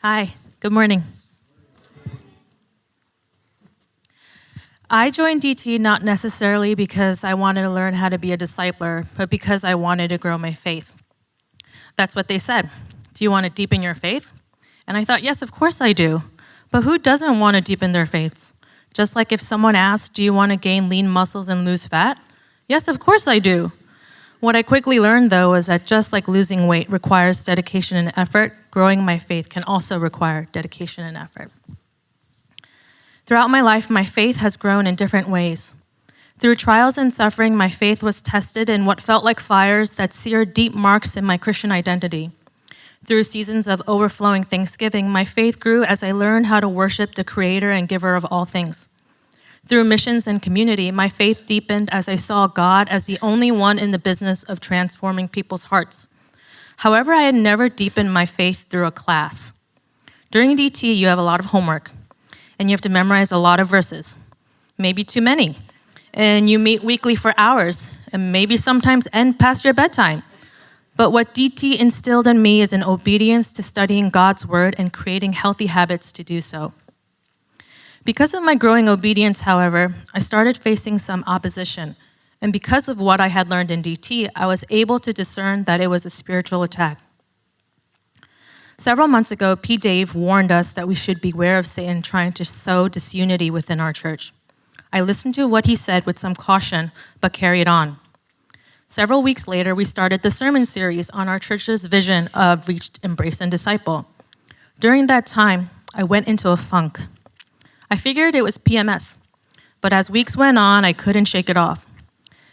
Hi, good morning. I joined DT not necessarily because I wanted to learn how to be a discipler, but because I wanted to grow my faith. That's what they said. Do you want to deepen your faith? And I thought, yes, of course I do. But who doesn't want to deepen their faith? Just like if someone asked, do you want to gain lean muscles and lose fat? Yes, of course I do. What I quickly learned, though, is that just like losing weight requires dedication and effort, growing my faith can also require dedication and effort. Throughout my life, my faith has grown in different ways. Through trials and suffering, my faith was tested in what felt like fires that seared deep marks in my Christian identity. Through seasons of overflowing thanksgiving, my faith grew as I learned how to worship the Creator and Giver of all things. Through missions and community, my faith deepened as I saw God as the only one in the business of transforming people's hearts. However, I had never deepened my faith through a class. During DT, you have a lot of homework, and you have to memorize a lot of verses, maybe too many. And you meet weekly for hours, and maybe sometimes end past your bedtime. But what DT instilled in me is an obedience to studying God's word and creating healthy habits to do so. Because of my growing obedience, however, I started facing some opposition. And because of what I had learned in DT, I was able to discern that it was a spiritual attack. Several months ago, P. Dave warned us that we should beware of Satan trying to sow disunity within our church. I listened to what he said with some caution, but carried on. Several weeks later, we started the sermon series on our church's vision of Reach, Embrace, and Disciple. During that time, I went into a funk. I figured it was PMS, but as weeks went on, I couldn't shake it off.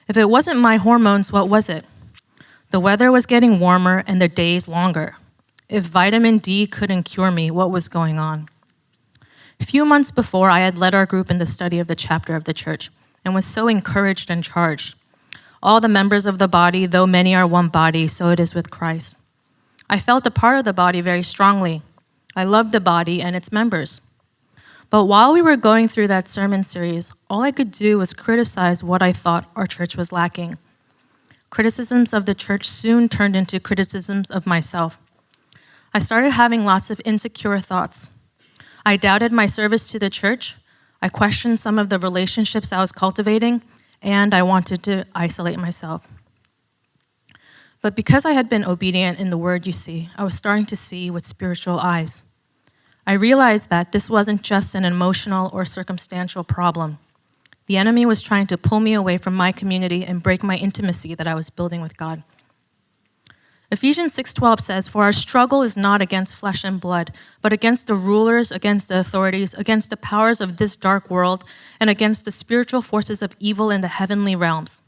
If it wasn't my hormones, what was it? The weather was getting warmer and the days longer. If vitamin D couldn't cure me, what was going on? A few months before, I had led our group in the study of the chapter of the church and was so encouraged and charged. All the members of the body, though many are one body, so it is with Christ. I felt a part of the body very strongly. I loved the body and its members. But while we were going through that sermon series, all I could do was criticize what I thought our church was lacking. Criticisms of the church soon turned into criticisms of myself. I started having lots of insecure thoughts. I doubted my service to the church, I questioned some of the relationships I was cultivating, and I wanted to isolate myself. But because I had been obedient in the word you see, I was starting to see with spiritual eyes. I realized that this wasn't just an emotional or circumstantial problem. The enemy was trying to pull me away from my community and break my intimacy that I was building with God. Ephesians 6:12 says, "For our struggle is not against flesh and blood, but against the rulers, against the authorities, against the powers of this dark world, and against the spiritual forces of evil in the heavenly realms."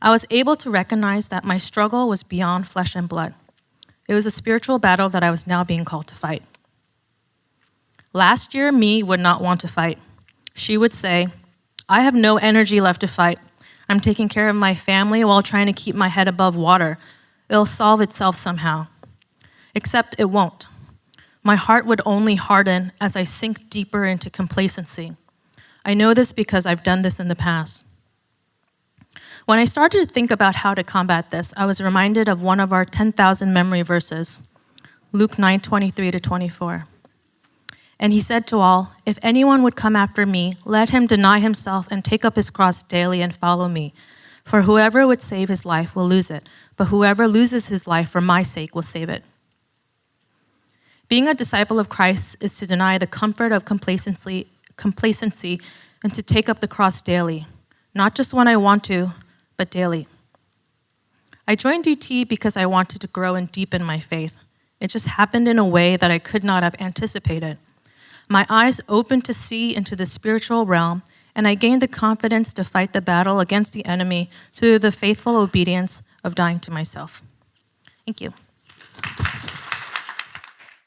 I was able to recognize that my struggle was beyond flesh and blood. It was a spiritual battle that I was now being called to fight. Last year, me would not want to fight. She would say, "I have no energy left to fight. I'm taking care of my family while trying to keep my head above water. It'll solve itself somehow." Except it won't. My heart would only harden as I sink deeper into complacency. I know this because I've done this in the past. When I started to think about how to combat this, I was reminded of one of our 10,000 memory verses, Luke 9:23-24. And he said to all, "If anyone would come after me, let him deny himself and take up his cross daily and follow me. For whoever would save his life will lose it, but whoever loses his life for my sake will save it." Being a disciple of Christ is to deny the comfort of complacency and to take up the cross daily, not just when I want to, but daily. I joined DT because I wanted to grow and deepen my faith. It just happened in a way that I could not have anticipated. My eyes opened to see into the spiritual realm, and I gained the confidence to fight the battle against the enemy through the faithful obedience of dying to myself. Thank you.